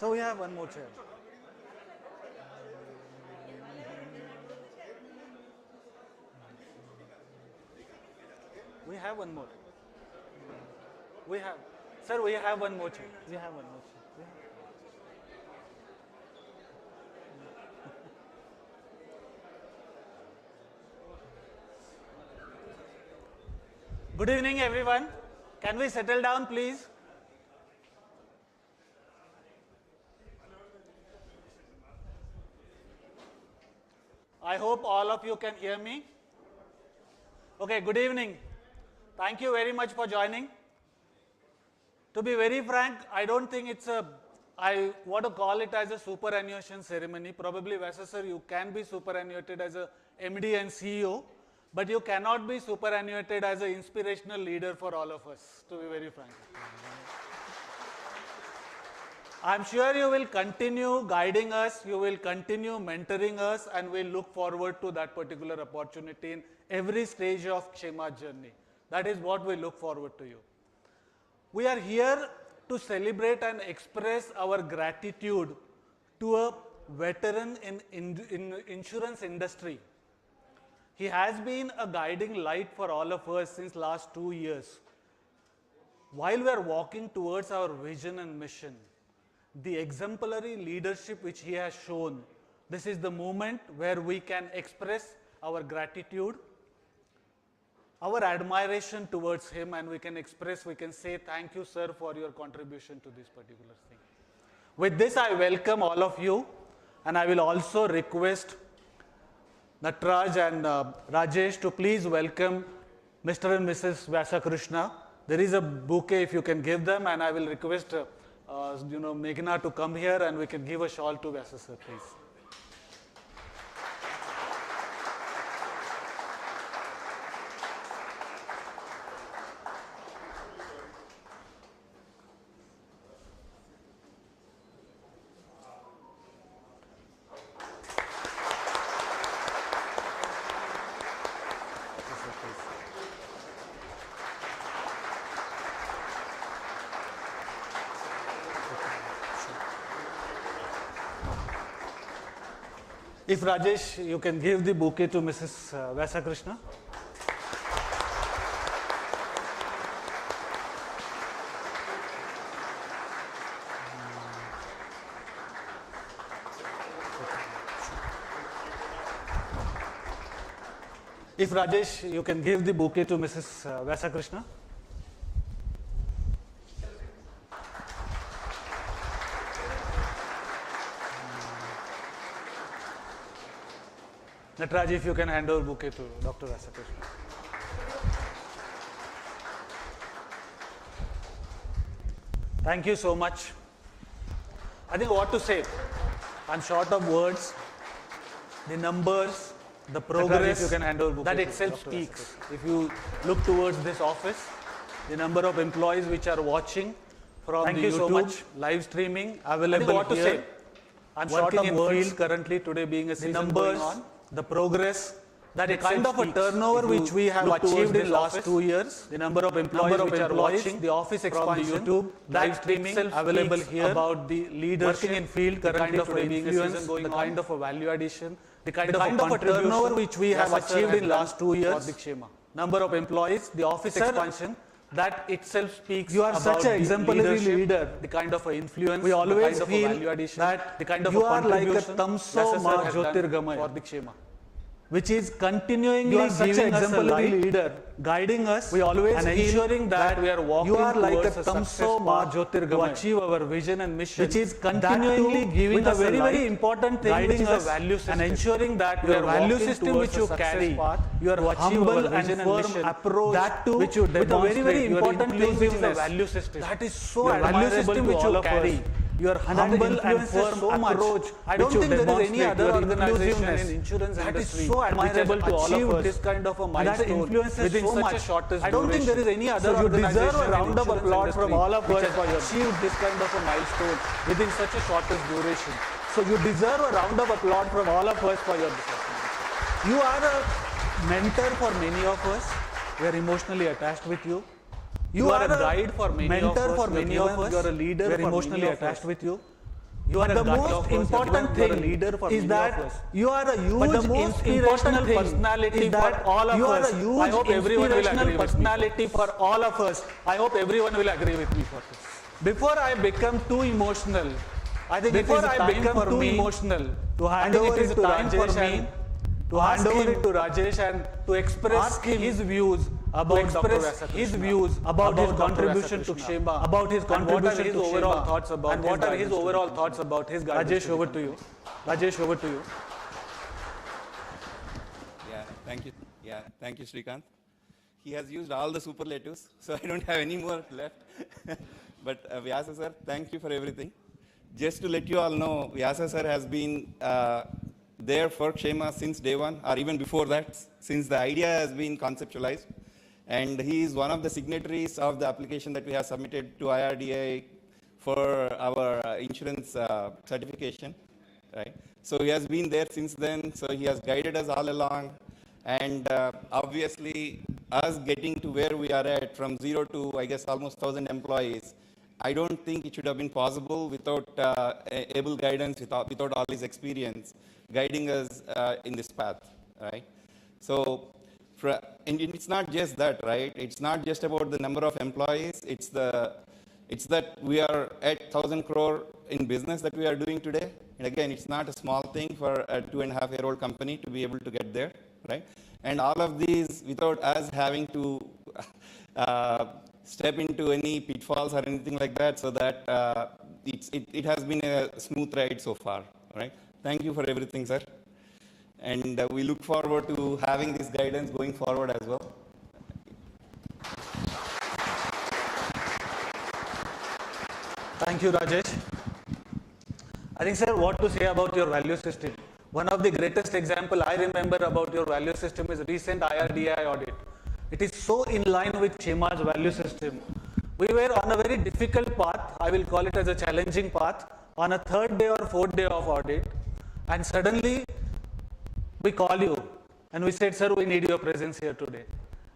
So we have one more chair. We have one more. We have, sir, we have one more chair. We have one more chair. We have. Good evening, everyone. Can we settle down, please? I hope all of you can hear me. Okay, good evening. Thank you very much for joining. To be very frank, I don't think I want to call it as a superannuation ceremony. Probably, Vyasa sir, you can be superannuated as a MD and CEO, but you cannot be superannuated as an inspirational leader for all of us, to be very frank. I'm sure you will continue guiding us, you will continue mentoring us, and we'll look forward to that particular opportunity in every stage of Kshema's journey. That is what we look forward to you. We are here to celebrate and express our gratitude to a veteran in insurance industry. He has been a guiding light for all of us since last 2 years. While we are walking towards our vision and mission, the exemplary leadership which he has shown, this is the moment where we can express our gratitude, our admiration towards him, and we can say thank you, sir, for your contribution to this particular thing. With this, I welcome all of you, and I will also request Natraj and Rajesh to please welcome Mr. and Mrs. Vyasa Krishna. There is a bouquet if you can give them, and I will request Meghna to come here and we can give a shawl to Vyasa sir, please. If Rajesh, you can give the bouquet to Mrs. Vyasa Krishna. If Rajesh, you can give the bouquet to Mrs. Vyasa Krishna. Natraj, if you can hand over bouquet to Dr. Vyasa. Thank you so much. I think what to say. I'm short of words. The numbers, the progress Natraj, you can hand over that itself speaks. If you look towards this office, the number of employees which are watching from Thank the you YouTube so much. Live streaming available what here. To say. I'm short of words currently today being a season numbers, going on. The progress, that the kind of a turnover which we have achieved in last 2 years, the number of employees which are watching, the office expansion, the YouTube, live streaming available here, about the leadership working in field, the kind of influence, the kind of a value addition, the kind of a turnover which we have achieved in last 2 years, number of employees, the office expansion, that itself speaks. You are such an exemplary leader. The kind of influence, we always the kind feel of value addition, that the kind of you are like a Tamso Ma Jyotirgamaya for the Kshema, which is continuingly giving us a light, leader, guiding us. We always and ensuring that we are walking. You are like a Tamso Ma Jyotirgamaya to achieve our vision and mission, which is continuingly giving us a very important thing, guiding us, value system, and ensuring that your value system which you carry, your humble and firm approach, that too, which you demonstrate, with a very important thing, which is the value system. That is so admirable to all of us. Your humble and firm so approach. I don't think there is any other organization in insurance that industry is so admirable to all of us. This kind of a milestone within so such a shortest I don't think there is any other organization. You deserve a round of applause from all of us for your achieved this kind of a milestone within such a shortest duration. So you deserve a round of applause from all of us for your discussion. You are a mentor for many of us. We are emotionally attached with you. You are a guide for many mentor of us. For many of us. You are a leader. We are emotionally attached with you. You are the most important thing is that you are a huge inspirational personality for all of us. I hope everyone will agree personality for all of us. I hope everyone will agree with me for this. Before I become too emotional, I think before I become too emotional, to hand over it to Rajesh to hand over it to Rajesh and to express his views about his contribution to Kshema, about his contribution to overall thoughts about and what are his overall thoughts about his guidance. Rajesh, over to you. Rajesh, over to you. Yeah, thank you. Yeah, thank you, Srikanth. He has used all the superlatives, so I don't have any more left. But Vyasa sir, thank you for everything. Just to let you all know, Vyasa sir has been there for Kshema since day one, or even before that, since the idea has been conceptualized. And he is one of the signatories of the application that we have submitted to IRDA for our insurance certification, right? So he has been there since then, so he has guided us all along. And obviously, us getting to where we are at, from 0 to, I guess, almost 1,000 employees, I don't think it should have been possible without able guidance, without all his experience guiding us in this path, right? So, and it's not just that, right? It's not just about the number of employees. It's that we are at 1,000 crore in business that we are doing today. And again, it's not a small thing for a 2.5-year-old company to be able to get there, right? And all of these without us having to step into any pitfalls or anything like that, so that it has been a smooth ride so far, right? Thank you for everything, sir. And we look forward to having this guidance going forward as well. Thank you, Rajesh. I think, sir, what to say about your value system? One of the greatest example I remember about your value system is recent IRDI audit. It is so in line with Kshema's value system. We were on a very difficult path, I will call it as a challenging path, on a 3rd day or 4th day of audit, and suddenly we call you and we said, sir, we need your presence here today.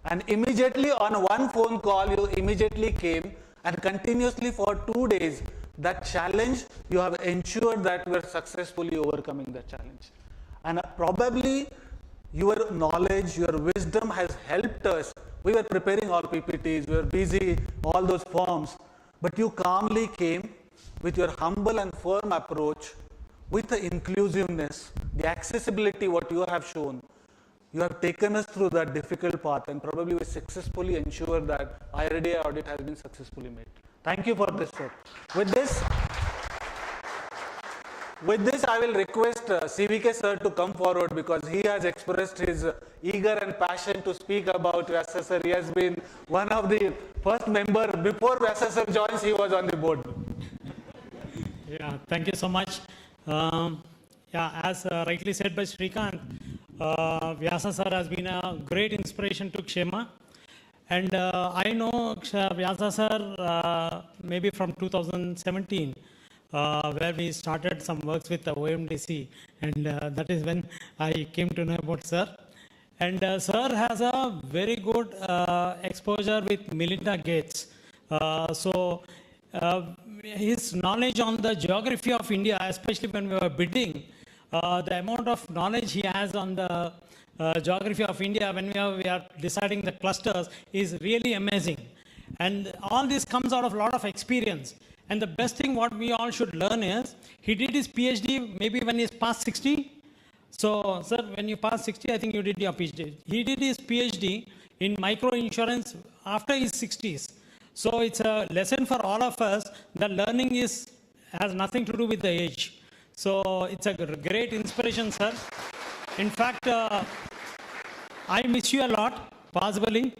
And immediately on one phone call, you immediately came, and continuously for 2 days, that challenge, you have ensured that we are successfully overcoming that challenge. And probably your knowledge, your wisdom has helped us. We were preparing all PPTs, we were busy, all those forms, but you calmly came with your humble and firm approach, with the inclusiveness, the accessibility what you have shown. You have taken us through that difficult path, and probably we successfully ensure that IRDA audit has been successfully made. Thank you for this, sir. With this, I will request CVK sir to come forward, because he has expressed his eager and passion to speak about Vyasa sir. He has been one of the first member. Before Vyasa sir joins, he was on the board. Yeah, thank you so much. Yeah, as rightly said by Srikanth, Vyasa sir has been a great inspiration to Kshema. And I know Vyasa sir maybe from 2017, where we started some works with the OMDC, and that is when I came to know about sir. And sir has a very good exposure with Melinda Gates. His knowledge on the geography of India, especially when we were bidding, the amount of knowledge he has on the geography of India when we are deciding the clusters is really amazing. And all this comes out of a lot of experience. And the best thing what we all should learn is, he did his PhD maybe when he's past 60. So, sir, when you pass 60, I think you did your PhD. He did his PhD in micro insurance after his 60s. So it's a lesson for all of us that learning has nothing to do with the age. So it's a great inspiration, sir. In fact, I miss you a lot, possibly,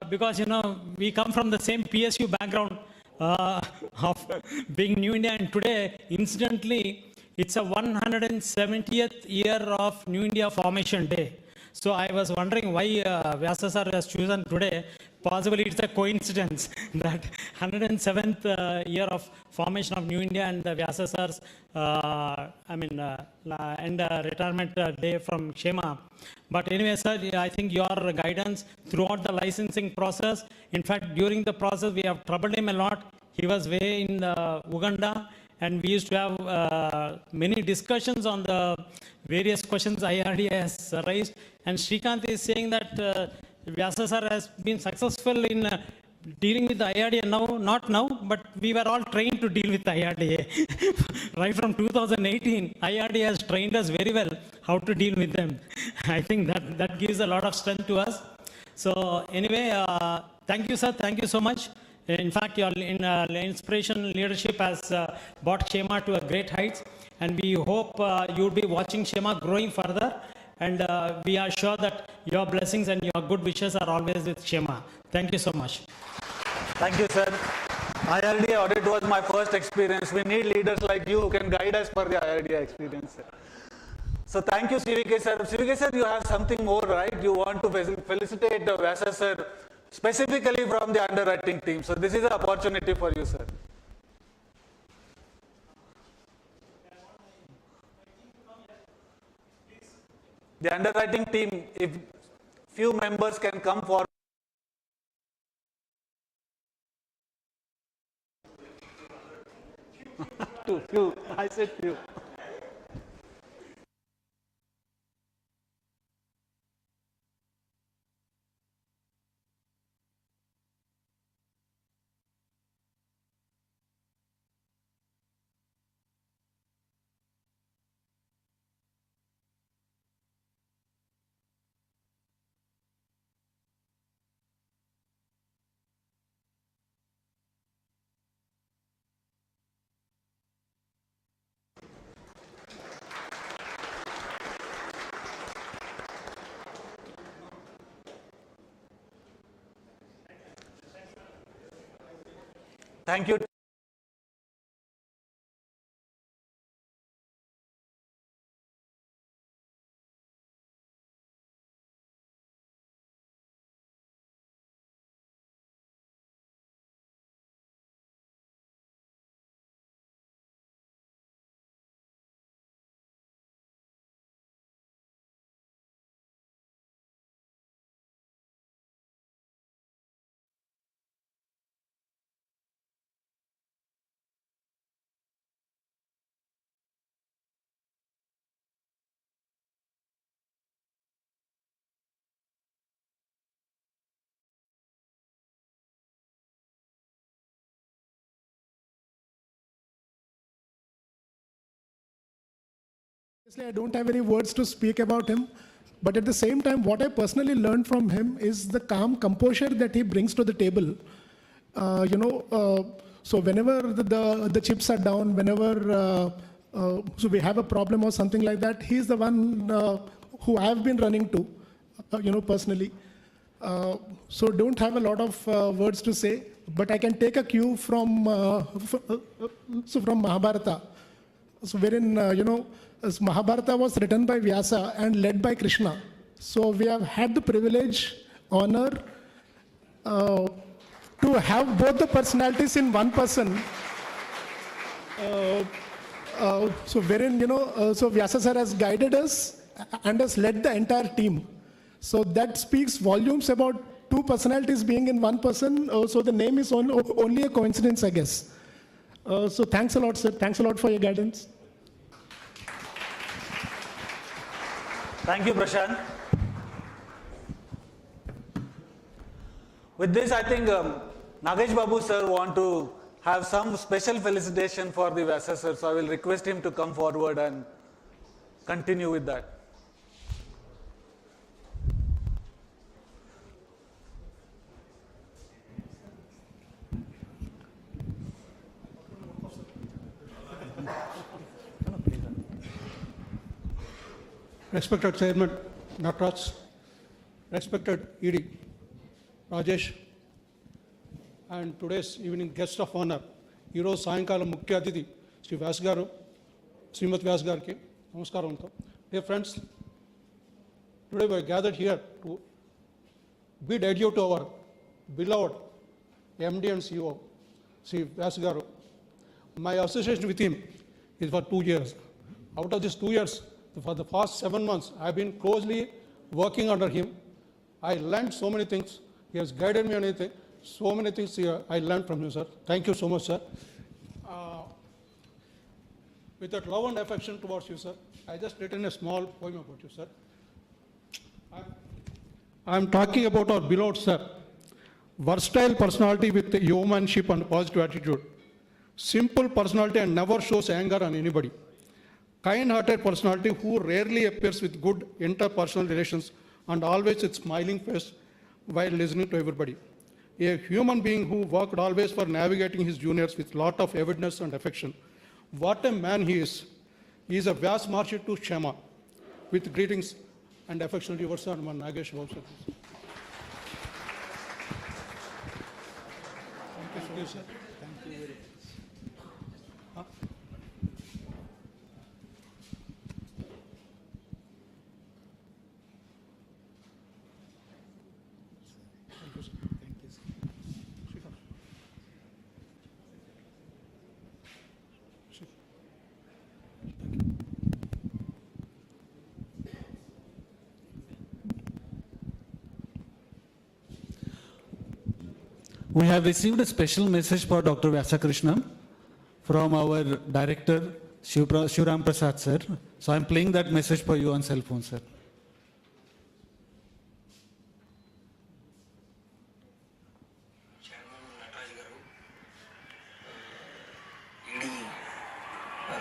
because, you know, we come from the same PSU background of being New India, and today, incidentally, it's a 170th year of New India Formation Day. So I was wondering why Vyasa sir has chosen today. Possibly it's a coincidence that 107th year of formation of New India and Vyasa sir's retirement day from Kshema. But anyway, sir, I think your guidance throughout the licensing process, in fact, during the process, we have troubled him a lot. He was way in Uganda, and we used to have many discussions on the various questions IRD has raised. And Srikanth is saying that Vyasa sir has been successful in dealing with the IRDA now, not now, but we were all trained to deal with IRDA. Right from 2018, IRDA has trained us very well how to deal with them. I think that gives a lot of strength to us. So anyway, thank you, sir. Thank you so much. In fact, your inspiration leadership has brought Shema to a great heights, and we hope you'll be watching Shema growing further. And we are sure that your blessings and your good wishes are always with Shema. Thank you so much. Thank you, sir. IRDA audit was my first experience. We need leaders like you who can guide us for the IRDA experience. So thank you, CVK sir. CVK sir, you have something more, right? You want to felicitate Vyasa sir specifically from the underwriting team. So this is an opportunity for you, sir. The underwriting team, if few members can come forward. Few, I said few. Thank you. Honestly, I don't have any words to speak about him, but at the same time, what I personally learned from him is the calm composure that he brings to the table. So whenever the chips are down, whenever so we have a problem or something like that, he's the one who I've been running to, personally. So don't have a lot of words to say, but I can take a cue from from Mahabharata. So wherein, as Mahabharata was written by Vyasa and led by Krishna. So we have had the privilege, honor to have both the personalities in one person. So wherein, so Vyasa sir has guided us and has led the entire team. So that speaks volumes about two personalities being in one person. So the name is only a coincidence, I guess. So thanks a lot, sir. Thanks a lot for your guidance. Thank you, Prashant. With this, I think Nagesh Babu sir want to have some special felicitation for the Vyasa sir. So I will request him to come forward and continue with that. Respected Chairman Natraj, respected ED Rajesh, and today's evening guest of honor, Hero Sayankala Mukhya Athithi, Sri Vyas garu, Srimat Vyas gariki, namaskaram. Dear friends, today we are gathered here to bid adieu to our beloved MD and CEO, Sri Vyas garu. My association with him is for 2 years. Out of these 2 years, for the past 7 months, I've been closely working under him. I learned so many things. He has guided me on anything. So many things I learned from him, sir. Thank you so much, sir. with that love and affection towards you, sir, I just written a small poem about you, sir. I'm talking about our beloved sir. Versatile personality with yeomanship and positive attitude. Simple personality and never shows anger on anybody. Kind-hearted personality who rarely appears with good interpersonal relations and always with smiling face while listening to everybody. A human being who worked always for navigating his juniors with lot of avidness and affection. What a man he is. He is a vast marshal to Shema. With greetings and affection to your son, Nagesh Bhavsar. Thank you, sir. Thank you very much. Huh? Thank you, sir. Thank you, sir. We have received a special message for Dr. Vyasa Krishna from our director, Shivram Prasad sir. So I'm playing that message for you on cell phone, sir.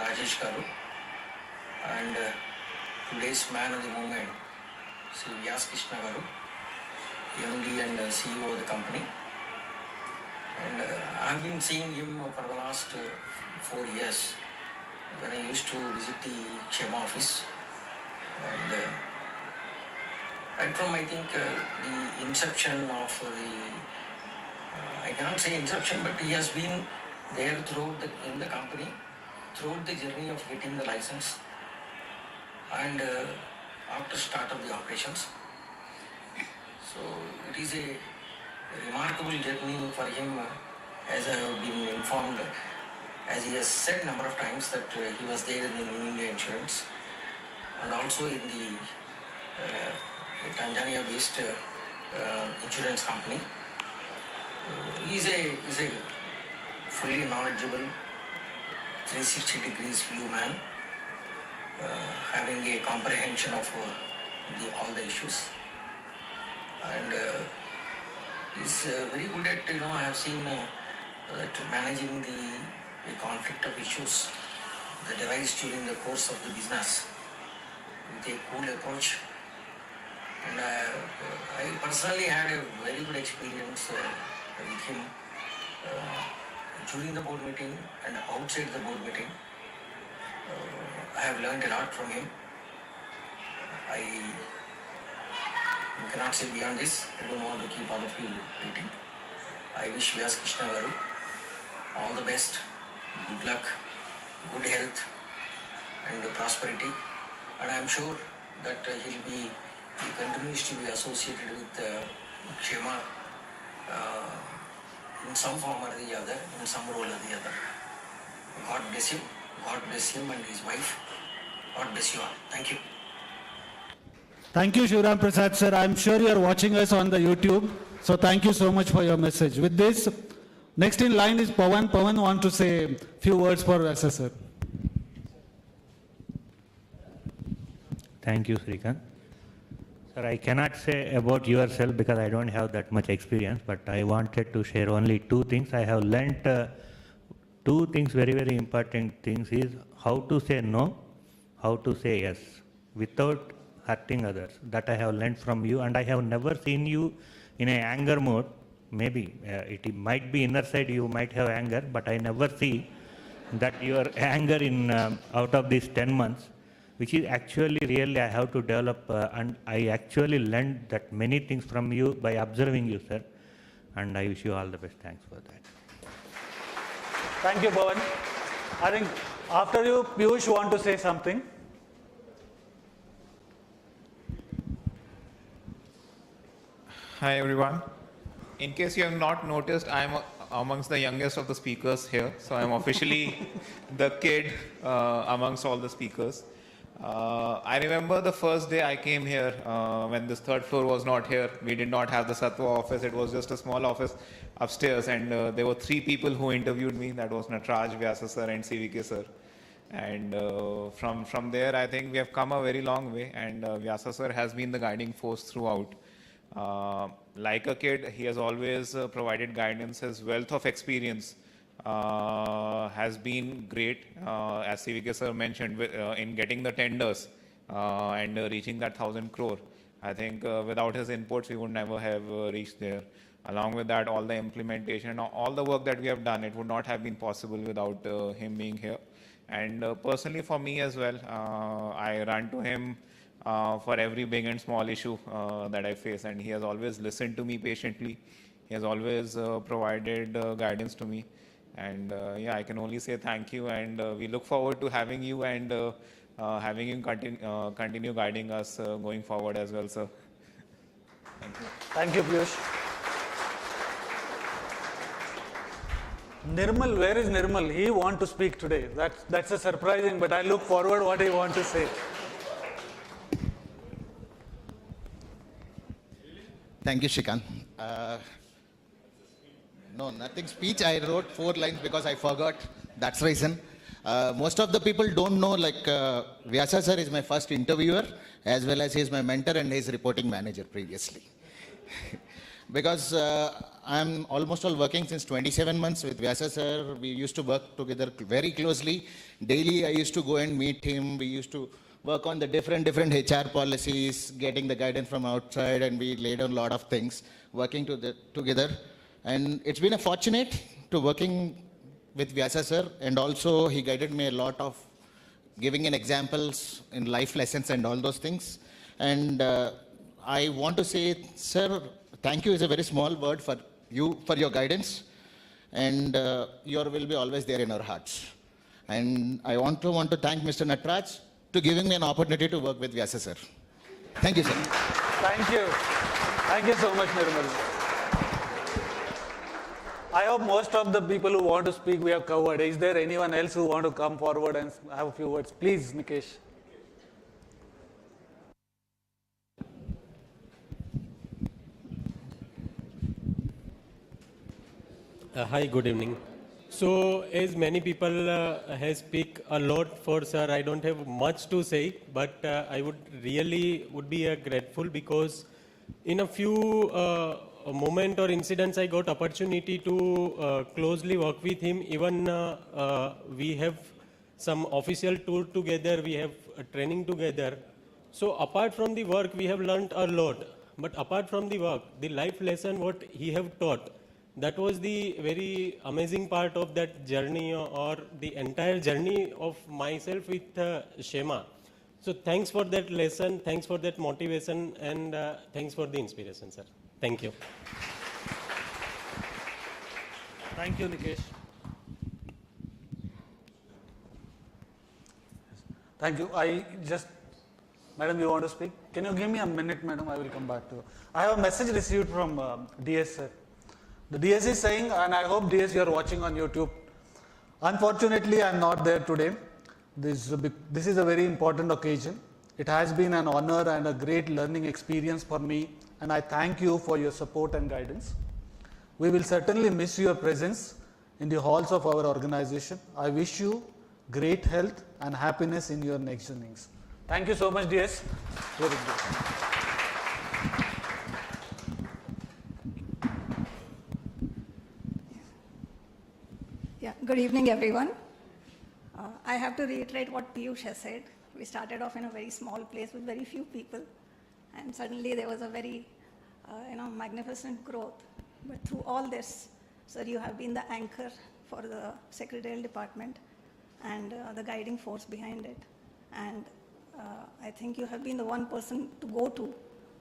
Rajesh Garu, and today's man of the moment, Sri Vyasa Krishna Garu, MD and CEO of the company. And I've been seeing him for the last 4 years when I used to visit the Shema office. And right from, I think, the inception of the, I cannot say inception, but he has been there throughout in the company, throughout the journey of getting the license and after start of the operations. So it is a remarkable journey for him, as I have been informed, as he has said number of times that he was there in the New India Insurance and also in the Tanzania-based insurance company. He is a fully knowledgeable, 360 degrees view man, having a comprehension of all the issues. And is very good at, I have seen that managing the conflict of issues that arise during the course of the business with a cool approach. And I personally had a very good experience with him during the board meeting and outside the board meeting. I have learned a lot from him. I cannot say beyond this. I don't want to keep all of you waiting. I wish Vyasa Krishna Garu all the best, good luck, good health and prosperity. And I am sure that he continues to be associated with Shema in some form or the other, in some role or the other. God bless him. God bless him and his wife. God bless you all. Thank you. Thank you, Shivram Prasad sir. I'm sure you are watching us on the YouTube. So thank you so much for your message. With this, next in line is Pawan. Pawan want to say a few words for Vyasa sir. Thank you, Srikanth. Sir, I cannot say about yourself because I don't have that much experience, but I wanted to share only 2 things. I have learnt 2 things, very, very important things is how to say no, how to say yes without hurting others. That I have learnt from you, and I have never seen you in an anger mode. Maybe it might be inner side you might have anger, but I never see that your anger in out of these 10 months, which is actually really I have to develop, and I actually learned that many things from you by observing you, sir, and I wish you all the best. Thanks for that. Thank you, Pawan. I think after you, Piyush want to say something. Hi everyone. In case you have not noticed, I am amongst the youngest of the speakers here. So I am officially the kid amongst all the speakers. I remember the first day I came here when this 3rd floor was not here. We did not have the Sattva office. It was just a small office upstairs, and there were 3 people who interviewed me. That was Nataraj, Vyasa sir and CVK sir. And from there, I think we have come a very long way, and Vyasa sir has been the guiding force throughout. Like a kid, he has always provided guidance. His wealth of experience has been great, as CVK sir mentioned, in getting the tenders and reaching that 1,000 crore. I think without his inputs, we would never have reached there. Along with that, all the implementation, all the work that we have done, it would not have been possible without him being here. And personally for me as well, I run to him for every big and small issue that I face, and he has always listened to me patiently. He has always provided guidance to me. And yeah, I can only say thank you, and we look forward to having you and having him continue guiding us going forward as well, sir. Thank you. Thank you, Piyush. Nirmal, where is Nirmal? He wants to speak today. That's a surprising, but I look forward what he wants to say. Thank you, Shrikant. No, nothing speech. I wrote 4 lines because I forgot. That's the reason. Most of the people don't know, like Vyasa sir is my first interviewer, as well as he is my mentor and he is reporting manager previously. Because I'm almost all working since 27 months with Vyasa sir. We used to work together very closely. Daily I used to go and meet him. We used to work on the different HR policies, getting the guidance from outside, and we laid on a lot of things, working together. And it's been a fortunate to working with Vyasa sir, and also he guided me a lot of giving in examples in life lessons and all those things. And I want to say, sir, thank you is a very small word for you, for your guidance, and your will be always there in our hearts. And I want to thank Mr. Natraj to giving me an opportunity to work with Vyasa sir. Thank you, sir. Thank you. Thank you so much, Nirmal. I hope most of the people who want to speak we have covered. Is there anyone else who want to come forward and have a few words? Please, Nikesh. Hi, good evening. So, as many people have speak a lot for sir, I don't have much to say, but I would be grateful because in a few moment or incidents I got opportunity to closely work with him. Even we have some official tour together, we have a training together. So apart from the work, we have learned a lot. But apart from the work, the life lesson what he have taught, that was the very amazing part of that journey or the entire journey of myself with Shema. So thanks for that lesson, thanks for that motivation, and thanks for the inspiration, sir. Thank you. Thank you, Nikesh. Thank you. Madam, you want to speak? Can you give me a minute, madam? I will come back to you. I have a message received from DS, sir. The DS is saying, and I hope DS you are watching on YouTube. Unfortunately, I am not there today. This is a very important occasion. It has been an honor and a great learning experience for me, and I thank you for your support and guidance. We will certainly miss your presence in the halls of our organization. I wish you great health and happiness in your next journeys. Thank you so much, DS. Very good. Yeah, good evening, everyone. I have to reiterate what Piyush has said. We started off in a very small place with very few people, and suddenly there was a very, magnificent growth. But through all this, sir, you have been the anchor for the secretarial department and the guiding force behind it. And I think you have been the one person to go to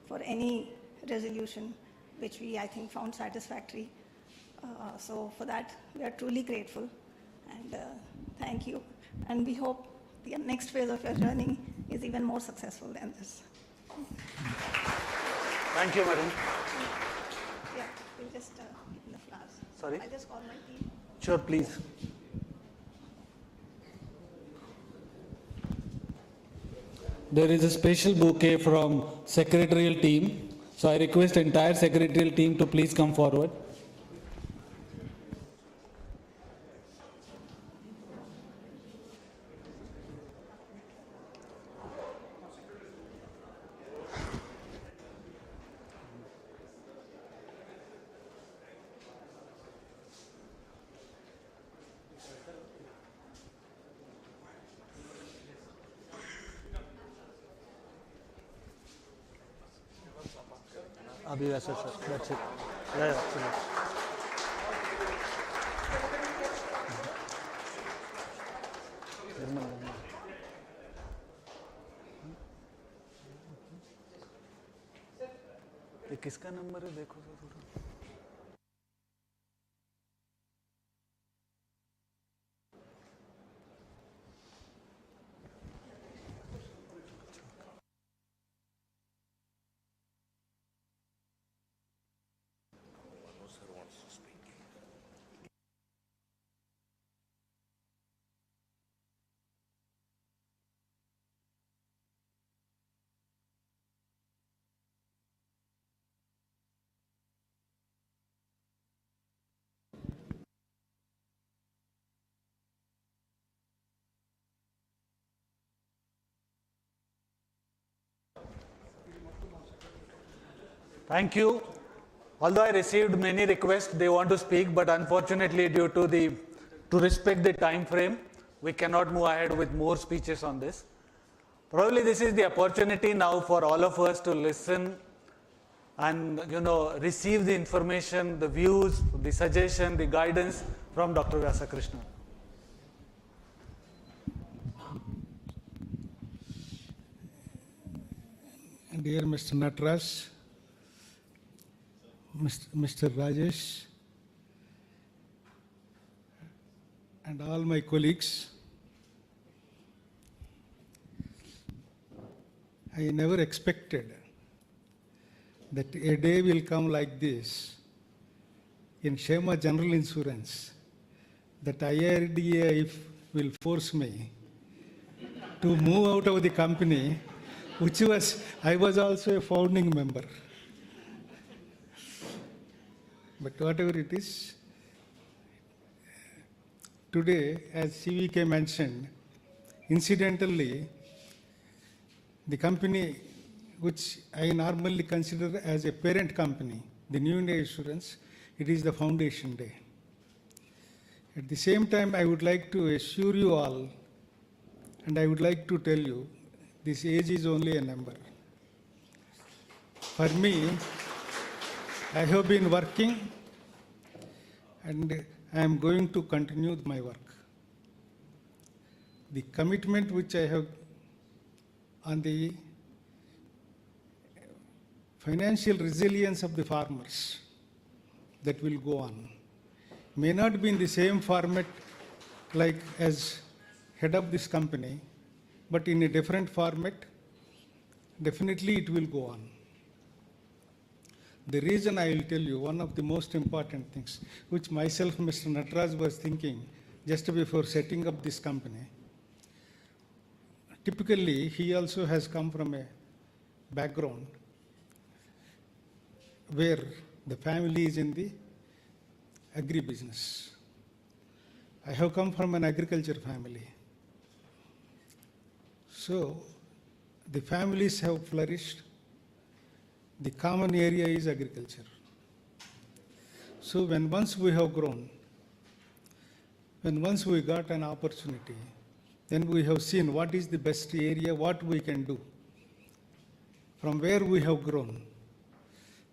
for any resolution, which we, I think, found satisfactory. So for that, we are truly grateful, and thank you. And we hope the next phase of your journey is even more successful than this. Thank you, madam. Yeah, we'll just give the flowers. Sorry? I just call my team. Sure, please. There is a special bouquet from secretarial team. So I request entire secretarial team to please come forward. Vyasa sir. That's it. Yeah, absolutely. ये किसका number है देखो sir थोड़ा. Thank you. Although I received many requests, they want to speak, but unfortunately to respect the time frame, we cannot move ahead with more speeches on this. Probably this is the opportunity now for all of us to listen and receive the information, the views, the suggestion, the guidance from Dr. Vyasa Krishna. Dear Mr. Nataraj, Mr. Rajesh, and all my colleagues, I never expected that a day will come like this in Shema General Insurance, that IRDA will force me to move out of the company, I was also a founding member. But whatever it is, today, as CVK mentioned, incidentally, the company which I normally consider as a parent company, the New India Insurance, it is the foundation day. At the same time, I would like to assure you all, and I would like to tell you, this age is only a number. For me, I have been working and I am going to continue my work. The commitment which I have on the financial resilience of the farmers, that will go on. May not be in the same format like as head of this company, but in a different format, definitely it will go on. The reason I will tell you, one of the most important things, which myself, Mr. Nataraj, was thinking just before setting up this company. Typically, he also has come from a background where the family is in the agribusiness. I have come from an agriculture family. So, the families have flourished. The common area is agriculture. So when once we have grown, when once we got an opportunity, then we have seen what is the best area, what we can do. From where we have grown,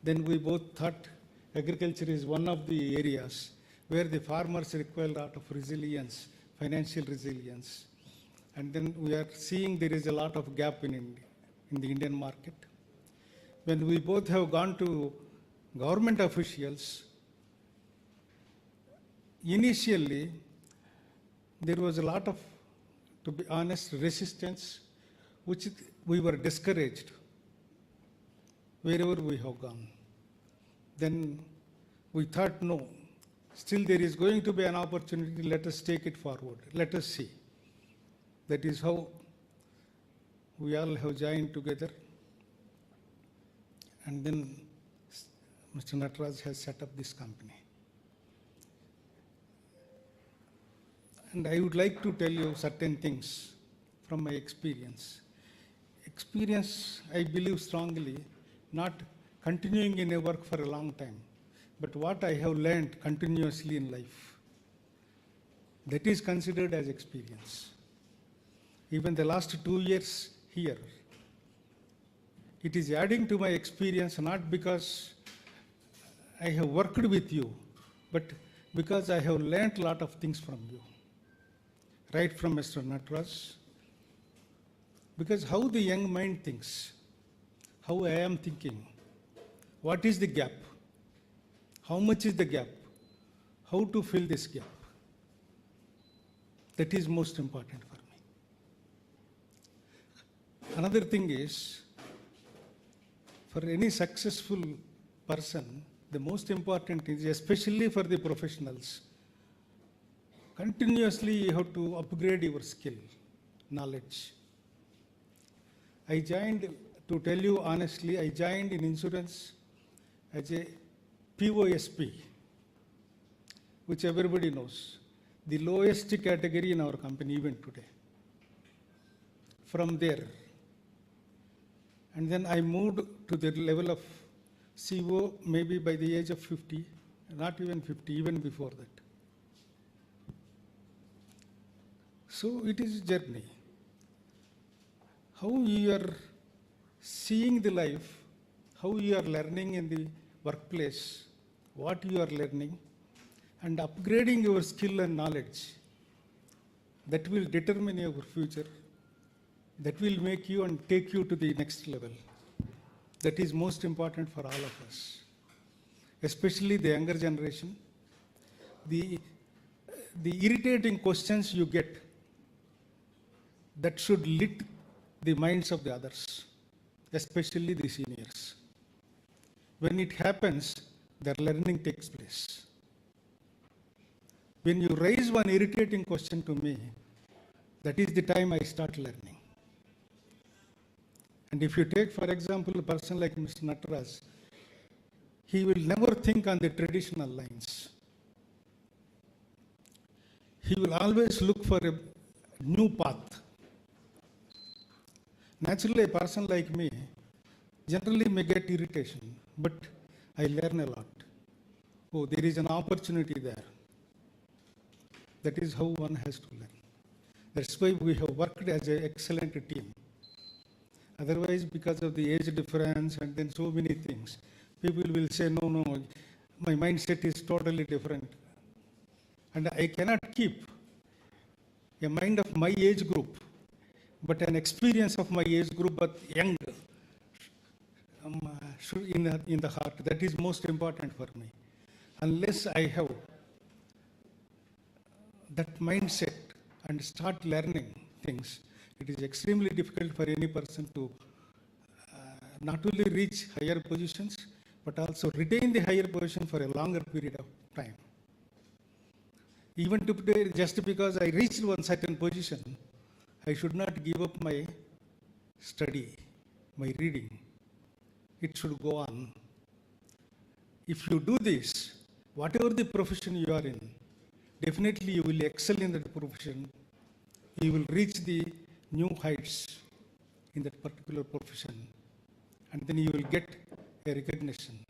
then we both thought agriculture is one of the areas where the farmers require a lot of resilience, financial resilience. And then we are seeing there is a lot of gap in the Indian market. When we both have gone to government officials, initially there was a lot of, to be honest, resistance, which we were discouraged wherever we have gone. Then we thought, no, still there is going to be an opportunity, let us take it forward, let us see. That is how we all have joined together. And then Mr. Nataraj has set up this company. And I would like to tell you certain things from my experience. Experience, I believe strongly, not continuing in a work for a long time, but what I have learned continuously in life. That is considered as experience. Even the last 2 years here, It is adding to my experience, not because I have worked with you, but because I have learnt a lot of things from you. Right from Mr. Natraj, because how the young mind thinks, how I am thinking, what is the gap, how much is the gap, how to fill this gap. That is most important for me. Another thing is, for any successful person, the most important is, especially for the professionals, continuously you have to upgrade your skill, knowledge. I joined, to tell you honestly, I joined in insurance as a POSP, which everybody knows, the lowest category in our company even today. From there, and then I moved to the level of CO maybe by the age of 50, not even 50, even before that. So it is a journey. How you are seeing the life, how you are learning in the workplace, what you are learning, and upgrading your skill and knowledge, that will determine your future, that will make you and take you to the next level. That is most important for all of us, especially the younger generation. The irritating questions you get, that should lit the minds of the others, especially the seniors. When it happens, their learning takes place. When you raise one irritating question to me, that is the time I start learning. And if you take, for example, a person like Mr. Natraj, he will never think on the traditional lines. He will always look for a new path. Naturally, a person like me generally may get irritation, but I learn a lot. Oh, there is an opportunity there. That is how one has to learn. That's why we have worked as an excellent team. Otherwise, because of the age difference and then so many things, people will say, no, my mindset is totally different. And I cannot keep a mind of my age group, but an experience of my age group, but young, in the heart. That is most important for me. Unless I have that mindset and start learning things, it is extremely difficult for any person to not only reach higher positions, but also retain the higher position for a longer period of time. Even today, just because I reached one certain position, I should not give up my study, my reading. It should go on. If you do this, whatever the profession you are in, definitely you will excel in that profession. You will reach the new heights in that particular profession. And then you will get a recognition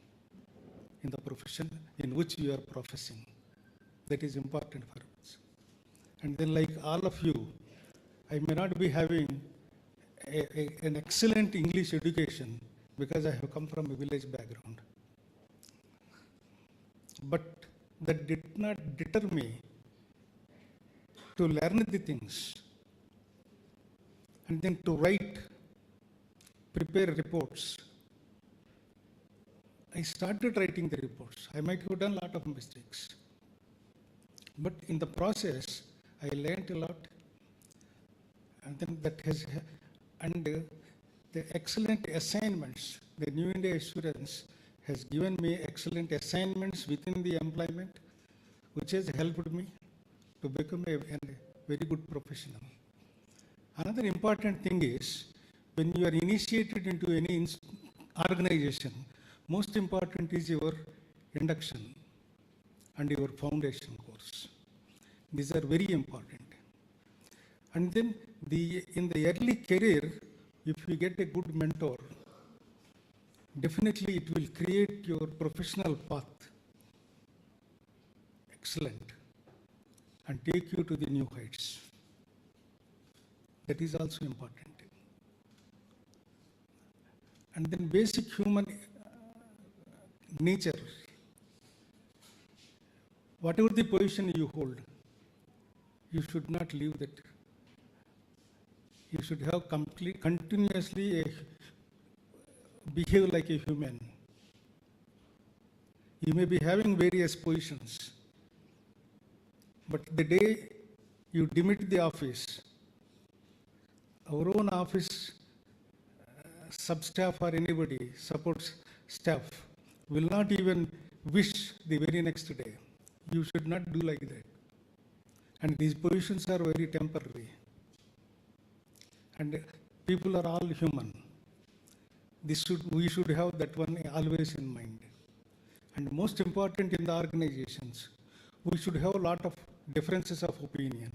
in the profession in which you are professing. That is important for us. And then, like all of you, I may not be having an excellent English education because I have come from a village background. But that did not deter me to learn the things and then to write, prepare reports. I started writing the reports. I might have done a lot of mistakes. But in the process, I learned a lot. And then that has, and the excellent assignments, the New India Assurance has given me excellent assignments within the employment, which has helped me to become a very good professional. Another important thing is, when you are initiated into any organization, most important is your induction and your foundation course. These are very important. And then in the early career, if you get a good mentor, definitely it will create your professional path excellent and take you to the new heights. That is also important. And then basic human nature, whatever the position you hold, you should not leave that. You should have continuously behave like a human. You may be having various positions, but the day you demit the office, our own office sub-staff or anybody, support staff, will not even wish the very next day. You should not do like that. And these positions are very temporary. And people are all human. We should have that one always in mind. And most important in the organizations, we should have a lot of differences of opinion.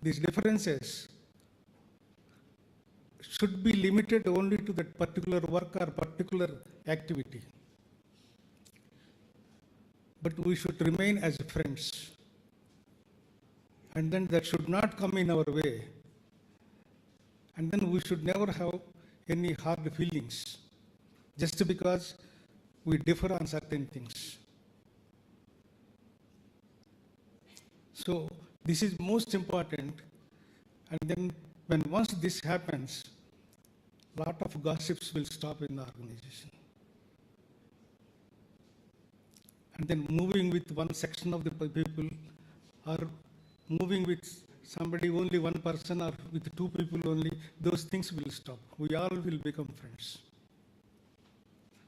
These differences should be limited only to that particular work or particular activity. But we should remain as friends. And then that should not come in our way. And then we should never have any hard feelings just because we differ on certain things. So this is most important. And then when once this happens, lot of gossips will stop in the organization. And then moving with one section of the people, or moving with somebody, only one person, or with two people only, those things will stop. We all will become friends.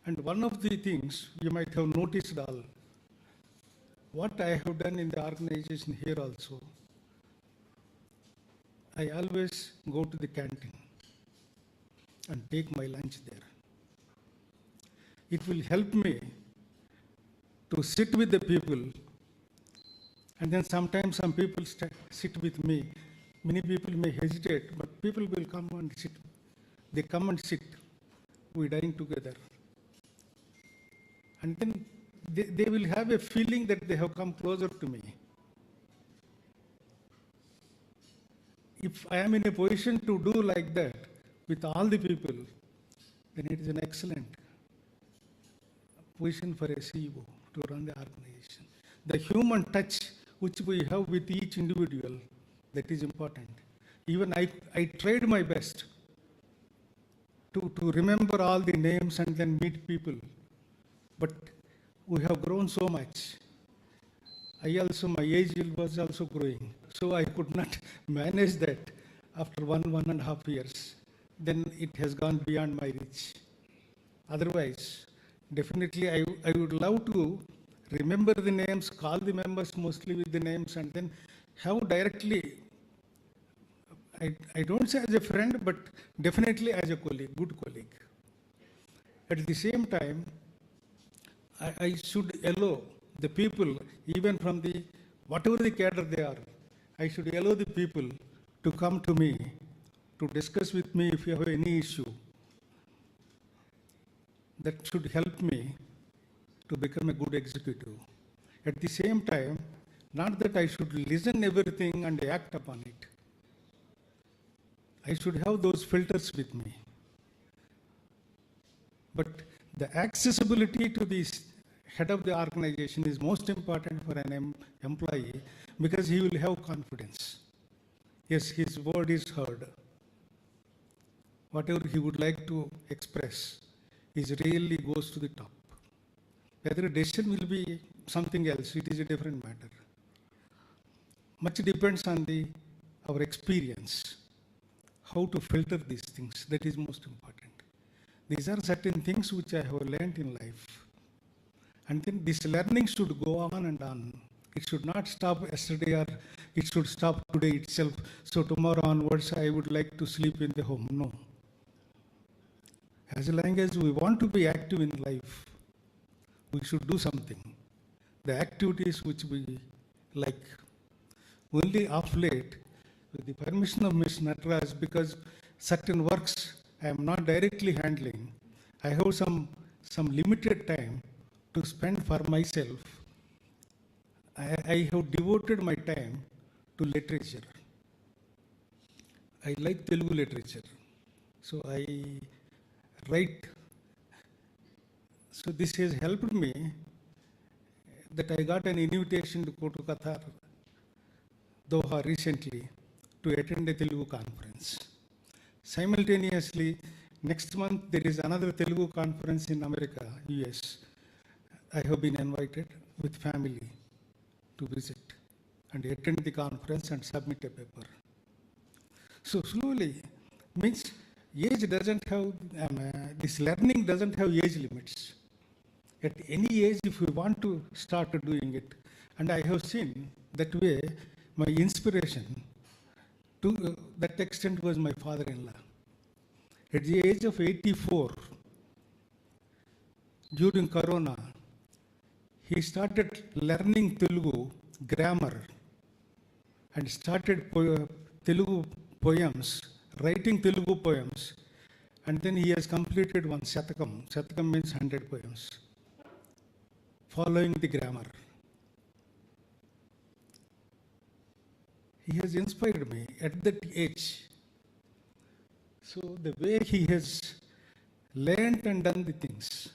And one of the things you might have noticed all, what I have done in the organization here also, I always go to the canteen and take my lunch there. It will help me to sit with the people, and then sometimes some people sit with me. Many people may hesitate, but people will come and sit. They come and sit. We dine together. And then they will have a feeling that they have come closer to me. If I am in a position to do like that with all the people, then it is an excellent position for a CEO to run the organization. The human touch which we have with each individual, that is important. Even I tried my best to remember all the names and then meet people. But we have grown so much. My age was also growing. So I could not manage that after 1.5 years. Then it has gone beyond my reach. Otherwise, definitely I would love to remember the names, call the members mostly with the names, and then have directly, I don't say as a friend, but definitely as a colleague, good colleague. At the same time, I should allow the people, even from the, whatever the cadre they are, I should allow the people to come to me, to discuss with me if you have any issue. That should help me to become a good executive. At the same time, not that I should listen everything and act upon it. I should have those filters with me. But the accessibility to the head of the organization is most important for an employee, because he will have confidence. Yes, his word is heard. Whatever he would like to express really goes to the top. Whether a decision will be something else, it is a different matter. Much depends on our experience, how to filter these things. That is most important. These are certain things which I have learned in life. And then this learning should go on and on. It should not stop yesterday, or it should stop today itself. So tomorrow onwards, I would like to sleep in the home. No. As long as we want to be active in life, we should do something. The activities which we like. Only of late, with the permission of Ms. Nataraj, because certain works I am not directly handling, I have some limited time to spend for myself. I have devoted my time to literature. I like Telugu literature. So I write. So this has helped me that I got an invitation to go to Qatar, Doha recently, to attend a Telugu conference. Simultaneously, next month there is another Telugu conference in America, US. I have been invited with family to visit and attend the conference and submit a paper. So slowly, means age doesn't have, this learning doesn't have age limits. At any age, if we want to start doing it, and I have seen that way, my inspiration to that extent was my father-in-law. At the age of 84, during Corona, he started learning Telugu grammar and started Telugu poems, writing Telugu poems, and then he has completed one Shatakam. Shatakam means 100 poems, following the grammar. He has inspired me at that age. So the way he has learned and done the things,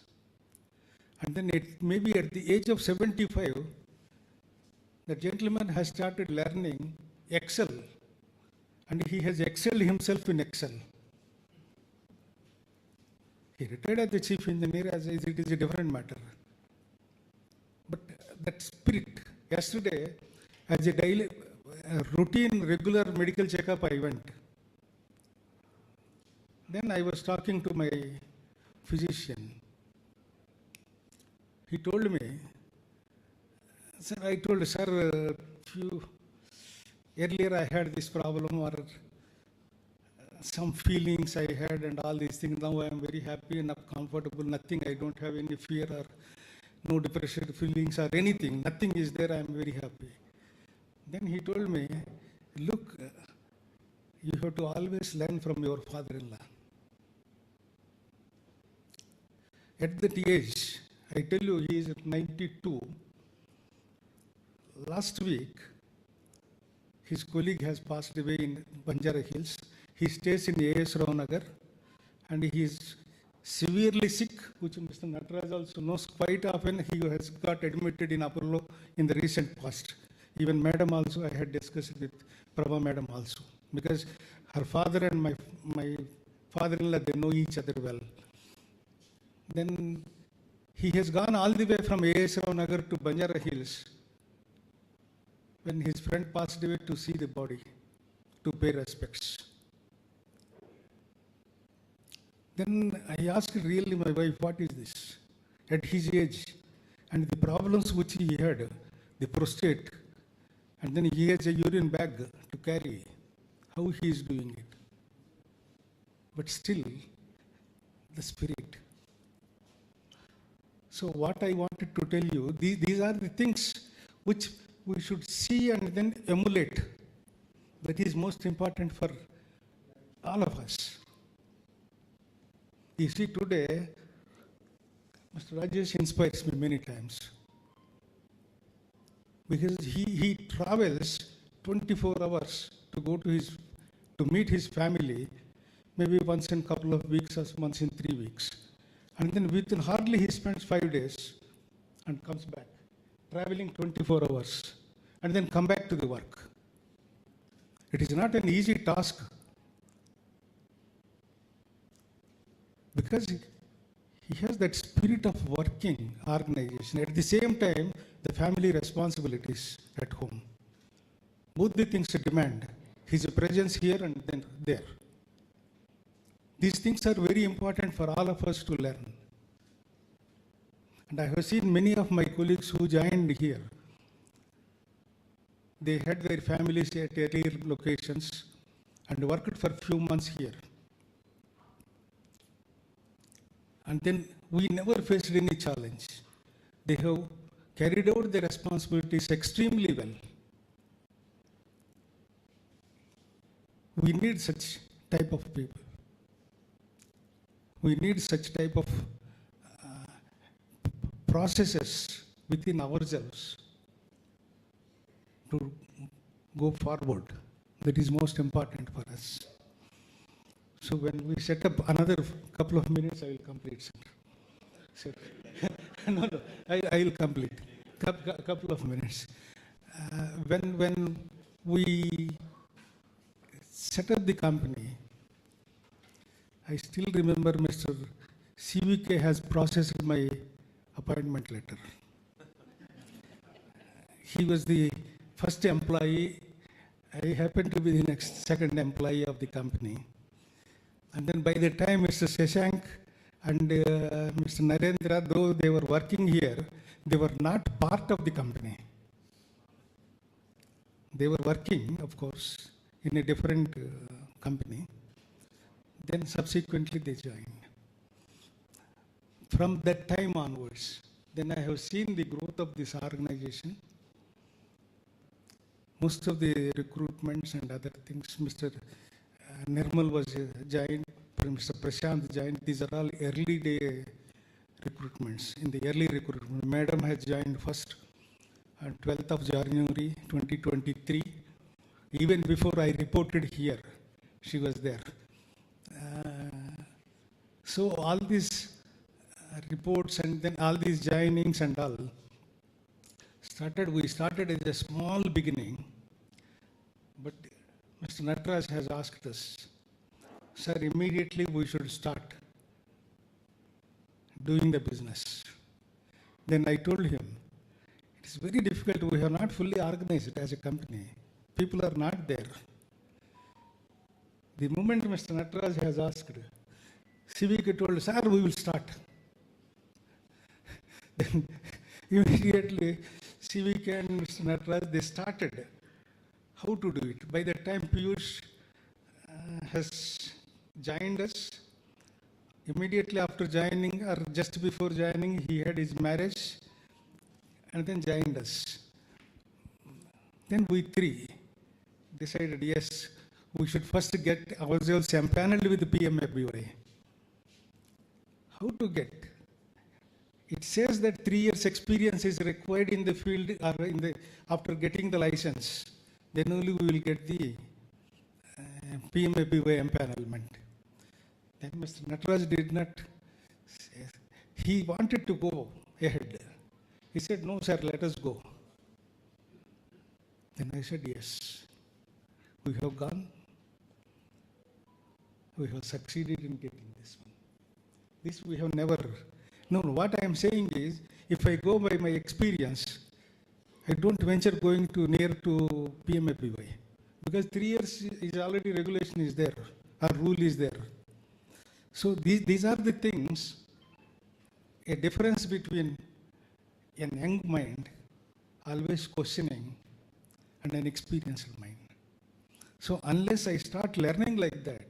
and then maybe at the age of 75, the gentleman has started learning Excel, and he has excelled himself in Excel. He retired as the chief engineer, as it is a different matter. But that spirit, yesterday, as a daily, routine, regular medical checkup, I went. Then I was talking to my physician. He told me, sir, I told, sir, earlier I had this problem or some feelings I had and all these things. Now I am very happy and comfortable, nothing, I don't have any fear or no depression feelings or anything. Nothing is there, I am very happy. Then he told me, look, you have to always learn from your father-in-law. At that age, I tell you, he is at 92. Last week, his colleague has passed away in Banjara Hills. He stays in A.S. Rao Nagar, and he is severely sick, which Mr. Nataraj also knows. Quite often he has got admitted in Apollo in the recent past. Even Madam also, I had discussed with Prabha Madam also, because her father and my father-in-law, they know each other well. Then he has gone all the way from A.S. Rao Nagar to Banjara Hills when his friend passed away to see the body, to pay respects. Then I asked really my wife, what is this? At his age, and the problems which he had, the prostate, and then he has a urine bag to carry, how he is doing it. But still, the spirit. So what I wanted to tell you, these are the things which we should see and then emulate. That is most important for all of us. You see, today, Mr. Rajesh inspires me many times, because he travels 24 hours to go to meet his family, maybe once in a couple of weeks or once in 3 weeks. And then within hardly he spends 5 days and comes back, traveling 24 hours, and then come back to the work. It is not an easy task, because he has that spirit of working organization. At the same time, the family responsibilities at home. Both the things demand his presence here and then there. These things are very important for all of us to learn. And I have seen many of my colleagues who joined here. They had their families at earlier locations and worked for a few months here. And then we never faced any challenge. They have carried out their responsibilities extremely well. We need such type of people. We need such type of processes within ourselves to go forward. That is most important for us. So when we set up another couple of minutes, I will complete, sir. Sir. No, I will complete. Couple of minutes. When we set up the company, I still remember Mr. CVK has processed my appointment letter. He was the first employee. I happened to be the second employee of the company. And then by the time Mr. Shashank and Mr. Narendra, though they were working here, they were not part of the company. They were working, of course, in a different company. Then subsequently they joined. From that time onwards, then I have seen the growth of this organization. Most of the recruitments and other things, Mr. Nirmal was joined, Mr. Prashant joined. These are all early day recruitments. In the early recruitment, Madam has joined first on 12th of January 2023. Even before I reported here, she was there. So all these reports and then all these joinings and all, we started as a small beginning, but Mr. Nataraj has asked us, sir, immediately we should start doing the business. Then I told him, it is very difficult, we have not fully organized as a company. People are not there. The moment Mr. Nataraj has asked, CVK told, sir, we will start. Then immediately, CVK and Mr. Nataraj, they started how to do it. By the time Piyush has joined us, immediately after joining or just before joining, he had his marriage and then joined us. Then we three decided, yes, we should first get ourselves empaneled with the PMFBY. How to get? It says that 3 years experience is required in the field or after getting the license. Then only we will get the PMFBY empanelment. Then Mr. Nataraj did not, he wanted to go ahead. He said, no, sir, let us go. Then I said, yes. We have gone. We have succeeded in getting this one. This we have never. No, what I am saying is, if I go by my experience, I don't venture going to near to PMFBY. Because 3 years is already regulation is there, or rule is there. So these are the things, a difference between a young mind, always questioning, and an experienced mind. So unless I start learning like that,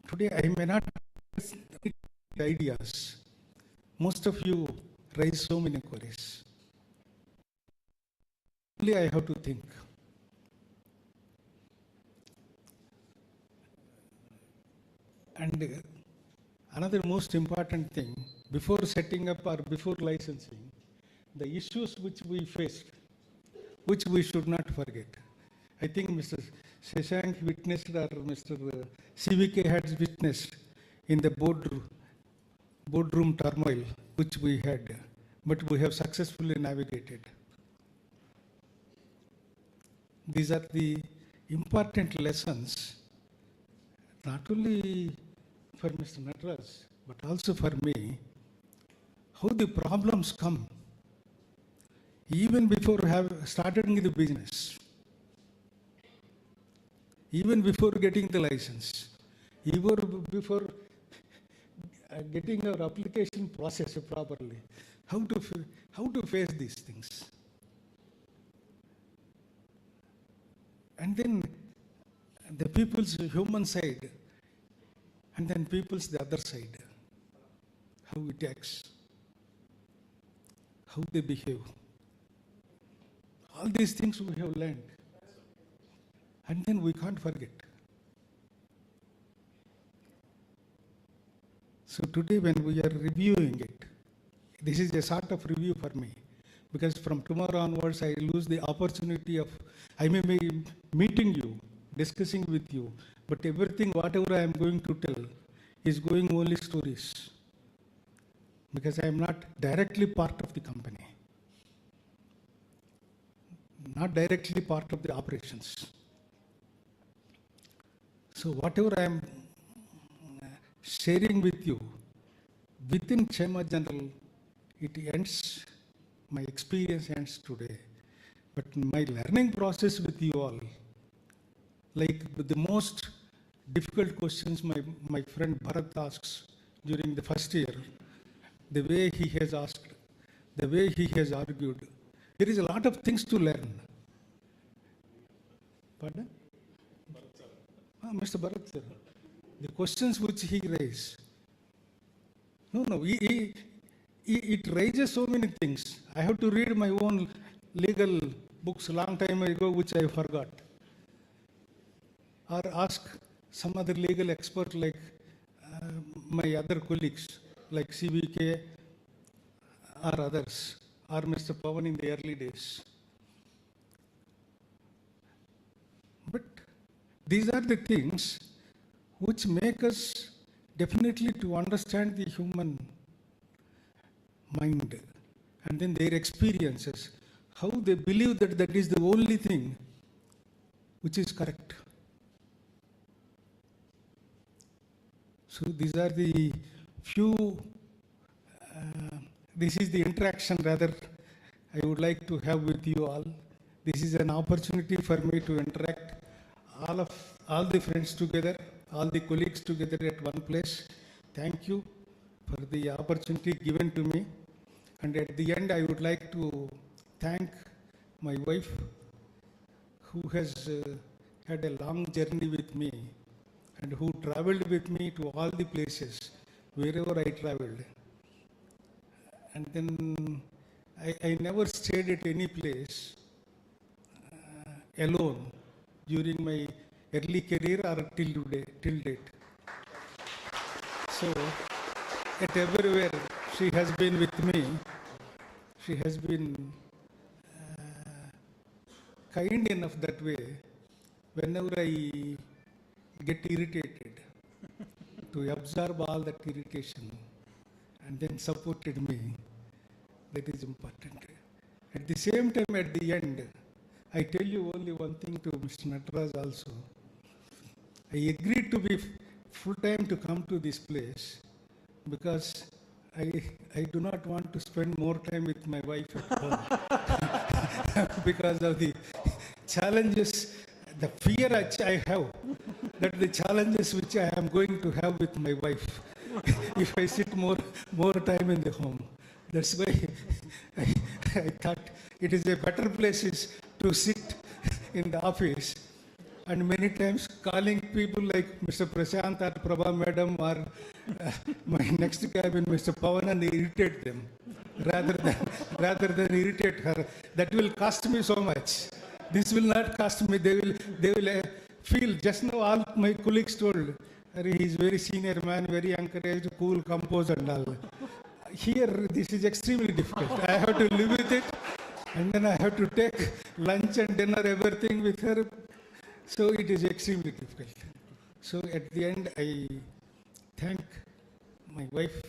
today I may not have ideas. Most of you raise so many queries. Only I have to think. And another most important thing, before setting up or before licensing, the issues which we faced, which we should not forget. I think Mr. Shashank witnessed or Mr. CVK had witnessed in the boardroom turmoil which we had, but we have successfully navigated. These are the important lessons, not only for Mr. Nataraj, but also for me, how the problems come even before starting the business, even before getting the license, even before getting our application process properly, how to face these things. And then the people's human side, and then people's the other side, how it acts, how they behave. All these things we have learned. And then we can't forget. So today when we are reviewing it, this is a sort of review for me. Because from tomorrow onwards, I lose the opportunity of, I may be meeting you, discussing with you, but everything, whatever I am going to tell, is going only stories. Because I am not directly part of the company, not directly part of the operations. So whatever I am sharing with you, within Chema General, it ends, my experience ends today. But my learning process with you all, like the most difficult questions my friend Bharat asks during the first year, the way he has asked, the way he has argued, there is a lot of things to learn. Pardon? Mr. Bharat sir, the questions which he raised, it raises so many things. I have to read my own legal books long time ago, which I forgot. Or ask some other legal expert like my other colleagues, like CVK or others, or Mr. Pawan in the early days. But these are the things which make us definitely to understand the human mind and then their experiences, how they believe that that is the only thing which is correct. So these are the few, this is the interaction rather I would like to have with you all. This is an opportunity for me to interact all the friends together, all the colleagues together at one place. Thank you for the opportunity given to me. And at the end, I would like to thank my wife, who has had a long journey with me and who traveled with me to all the places, wherever I traveled. And then I never stayed at any place alone during my early career or till date. So, at everywhere she has been with me. She has been kind enough that way. Whenever I get irritated, to absorb all that irritation and then supported me. That is important. At the same time, at the end, I tell you only one thing to Mr. Nataraj also. I agreed to be full-time to come to this place because I do not want to spend more time with my wife at home because of the challenges, the fear which I have, that the challenges which I am going to have with my wife if I sit more time in the home. That's why I thought it is a better place to sit in the office and many times calling people like Mr. Prashant or Prabha Madam or my next cabin, Mr. Pawan, and irritate them rather than irritate her. That will cost me so much. This will not cost me. They will feel. Just now all my colleagues told, he is very senior man, very encouraged, cool, composed and all. Here, this is extremely difficult. I have to live with it, and then I have to take lunch and dinner, everything with her. So it is extremely difficult. So at the end, I thank my wife,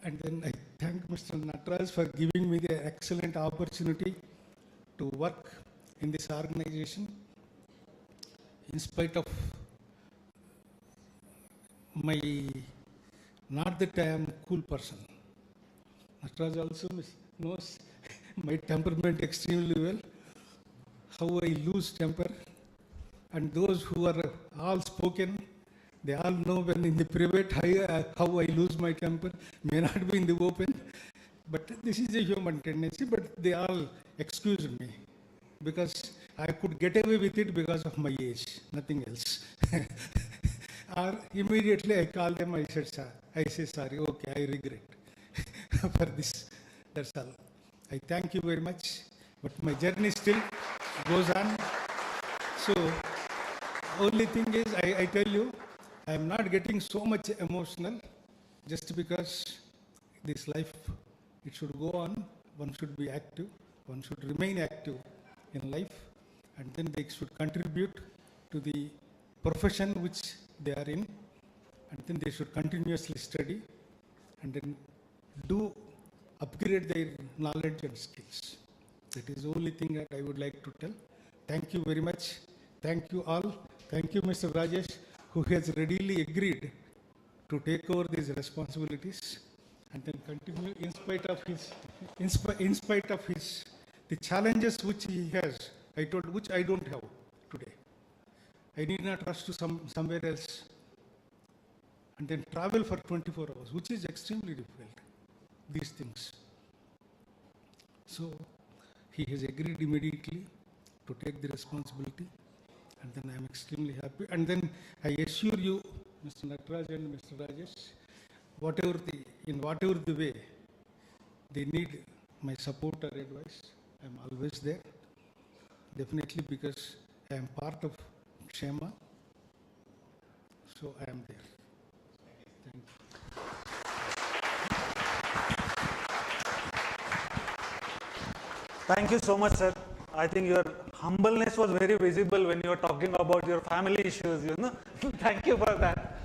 and then I thank Mr. Nataraj for giving me the excellent opportunity to work in this organization, in spite of my, not that I am a cool person. Nataraj also knows my temperament extremely well, how I lose temper. And those who are all spoken, they all know when in the private how I lose my temper, may not be in the open. But this is a human tendency, but they all excuse me because I could get away with it because of my age, nothing else. Or immediately I call them, I say sorry, okay, I regret for this. That's all. I thank you very much, but my journey still goes on. So, only thing is, I tell you, I am not getting so much emotional just because this life, it should go on. One should be active. One should remain active in life, and then they should contribute to the profession which they are in, and then they should continuously study and then do upgrade their knowledge and skills. That is the only thing that I would like to tell. Thank you very much. Thank you all. Thank you, Mr. Rajesh, who has readily agreed to take over these responsibilities and then continue in spite of his, the challenges which he has, which I don't have today. I need not rush to somewhere else and then travel for 24 hours, which is extremely difficult, these things. So he has agreed immediately to take the responsibility, and then I am extremely happy. And then I assure you, Mr. Nataraj and Mr. Rajesh, in whatever the way they need my support or advice, I am always there. Definitely, because I am part of Kshema, so I am there. Thank you. Thank you so much, sir. I think your humbleness was very visible when you were talking about your family issues, you know. Thank you for that.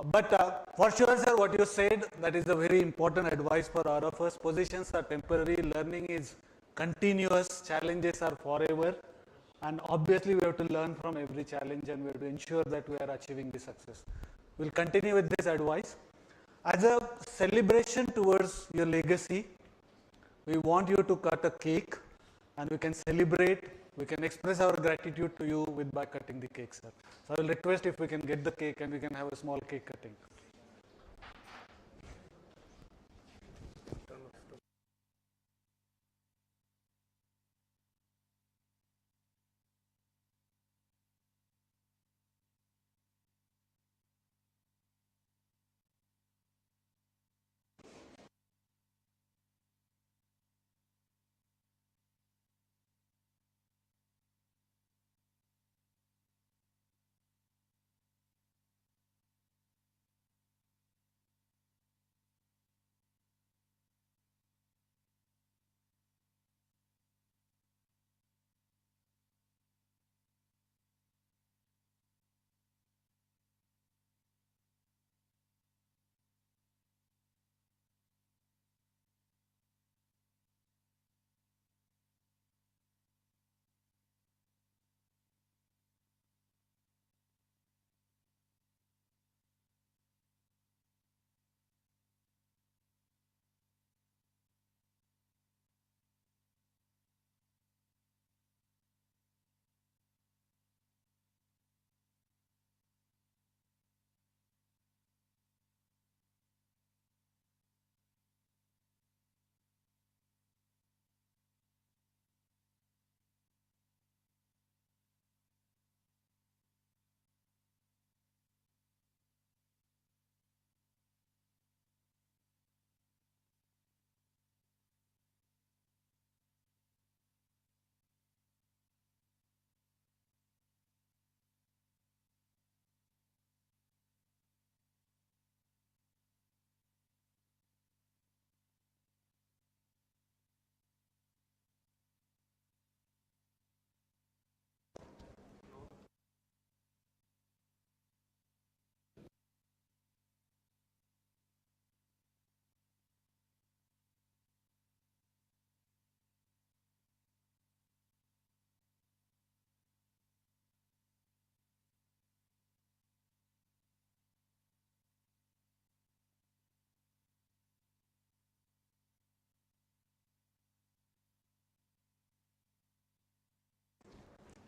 But for sure, sir, what you said, that is a very important advice for all of us. Positions are temporary, learning is continuous, challenges are forever. And obviously, we have to learn from every challenge and we have to ensure that we are achieving the success. We'll continue with this advice. As a celebration towards your legacy, we want you to cut a cake and we can celebrate, we can express our gratitude to you by cutting the cake, sir. So I will request if we can get the cake and we can have a small cake cutting.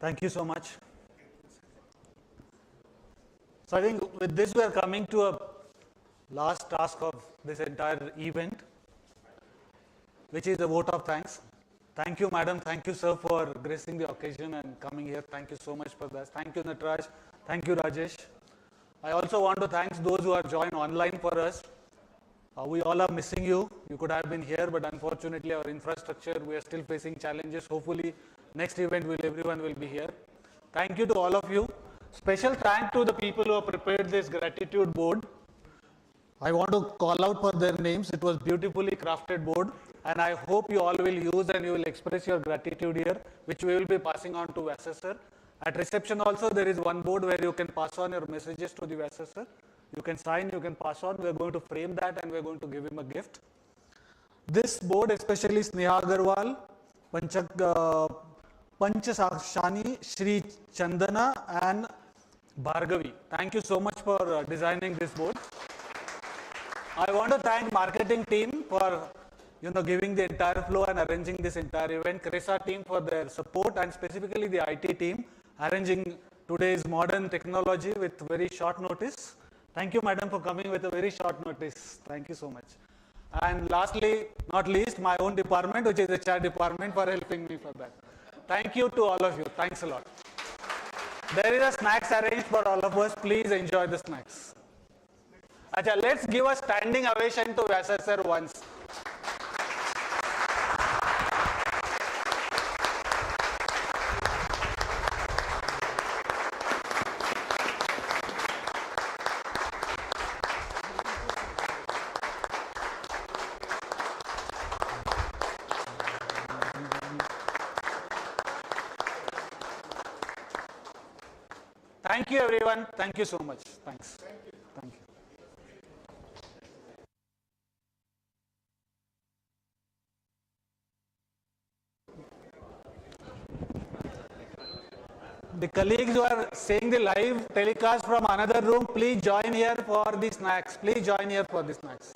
Thank you so much. So I think with this we are coming to a last task of this entire event, which is a vote of thanks. Thank you, madam. Thank you, sir, for gracing the occasion and coming here. Thank you so much for that. Thank you, Nataraj. Thank you, Rajesh. I also want to thank those who are joined online for us. We all are missing you. You could have been here, but unfortunately our infrastructure, we are still facing challenges. Hopefully next event everyone will be here. Thank you to all of you. Special thank to the people who have prepared this gratitude board. I want to call out for their names. It was beautifully crafted board, and I hope you all will use and you will express your gratitude here, which we will be passing on to Vyasa sir. At reception also there is one board where you can pass on your messages to the Vyasa sir. You can sign, you can pass on. We are going to frame that and we are going to give him a gift. This board, especially Sneha Agarwal, Panchashani, Shri Chandana and Bhargavi. Thank you so much for designing this board. I want to thank marketing team for giving the entire flow and arranging this entire event. Krishna team for their support and specifically the IT team arranging today's modern technology with very short notice. Thank you, madam, for coming with a very short notice. Thank you so much. And lastly, not least, my own department, which is the HR department, for helping me for that. Thank you to all of you. Thanks a lot. There is a snacks arranged for all of us. Please enjoy the snacks. Acha, let's give a standing ovation to Vyasa sir once. Thank you, everyone. Thank you so much. Thanks. Thank you. The colleagues who are seeing the live telecast from another room, please join here for the snacks. Please join here for the snacks.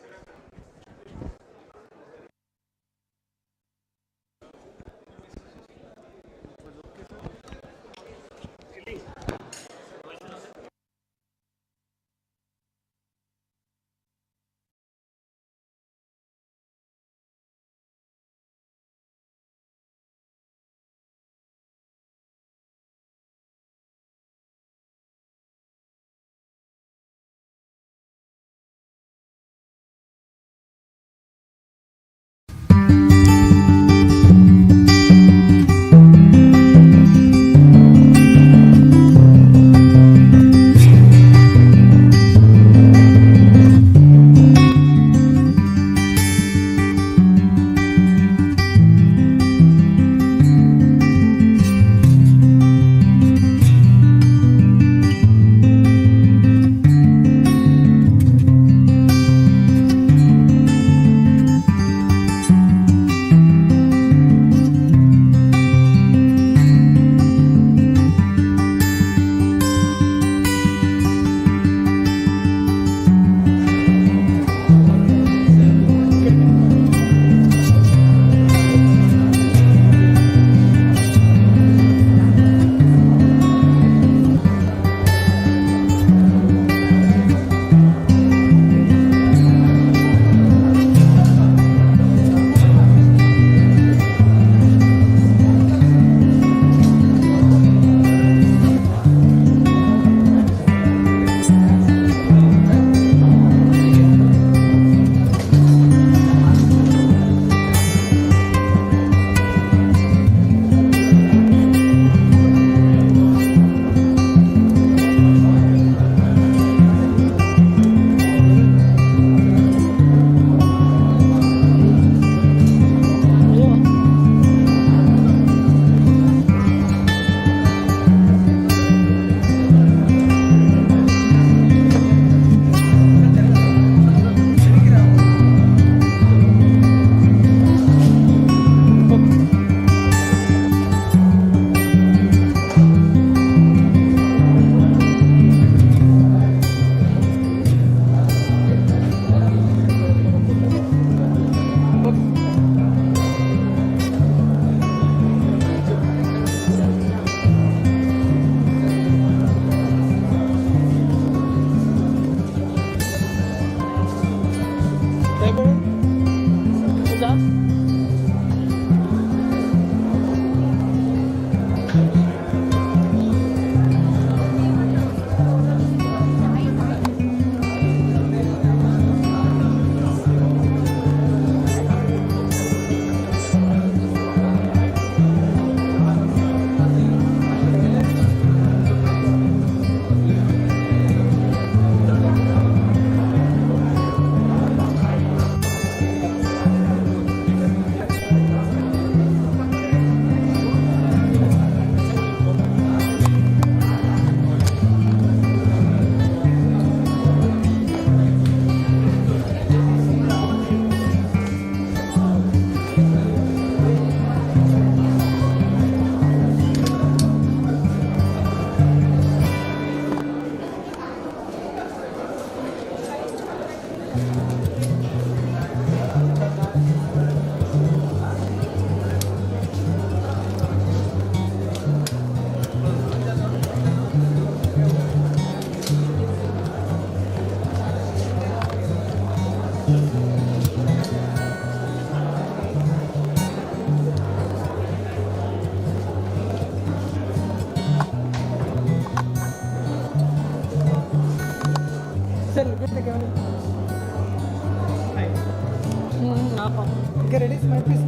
Okay, ready? Smile, please.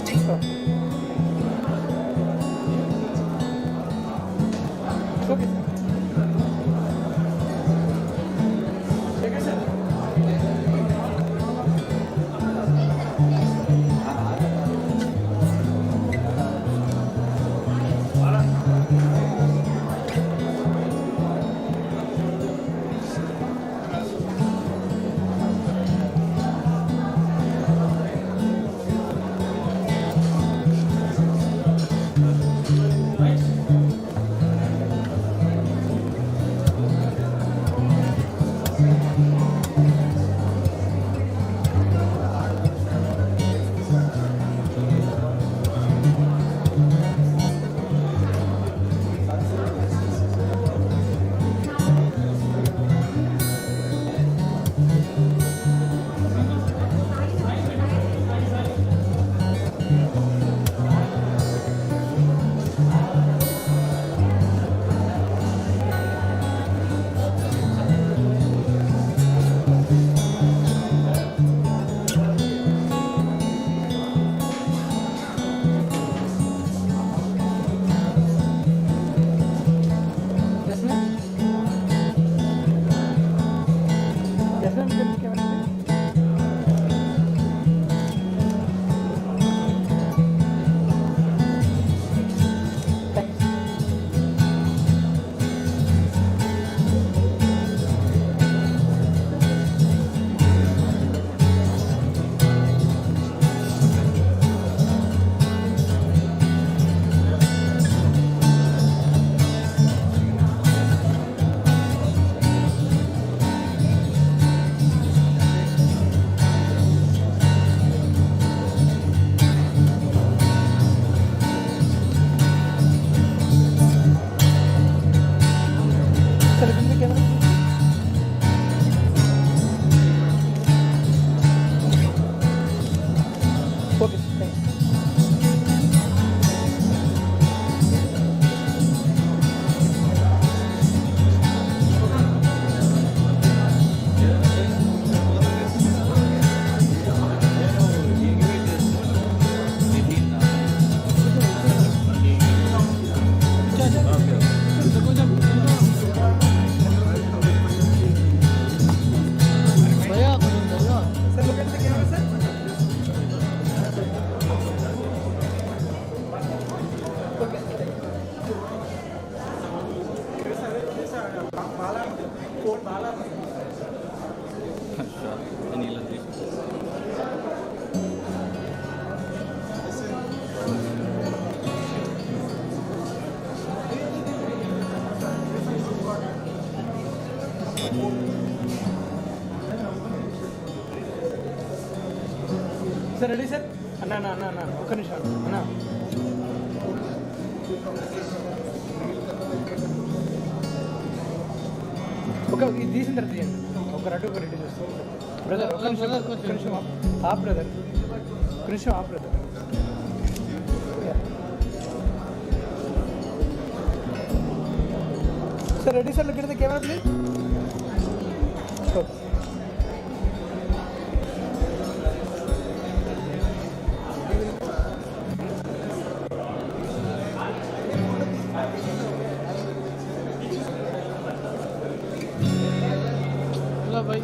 It's okay. Sir, ready, sir? Anna. ఒక్క నిమిషం అన్న. ఇది తీసిన తర్వాత తీయండి. ఒక ready చేస్తాం. Brother ఒక్క నిమిషం ఆప్ brother. Sir, ready, sir? Look at the camera, please. Okay. Hello, bye.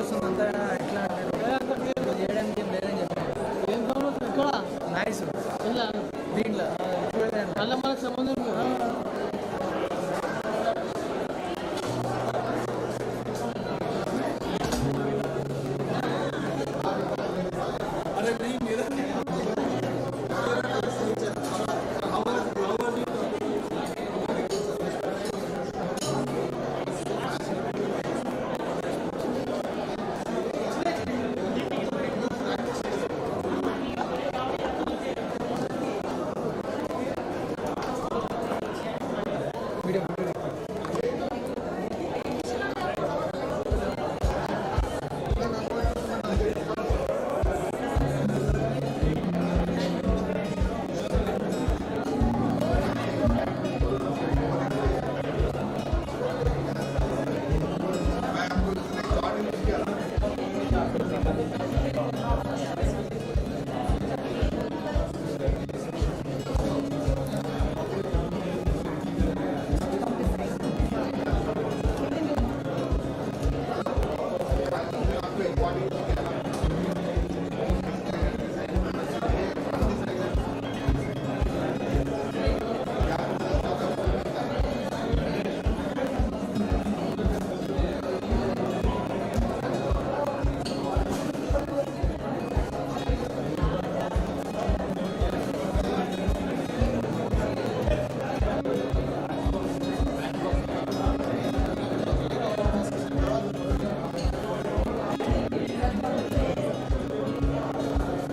వస్తుంది అంతా ఎట్లా అంటారు చేయడానికి ఏం లేదని చెప్పారు. ఏం సౌండ్ వస్తుంది ఇక్కడ నైస్ దీంట్లో మళ్ళీ మనకు సంబంధం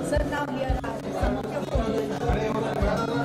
Sir, now here are some of your photos.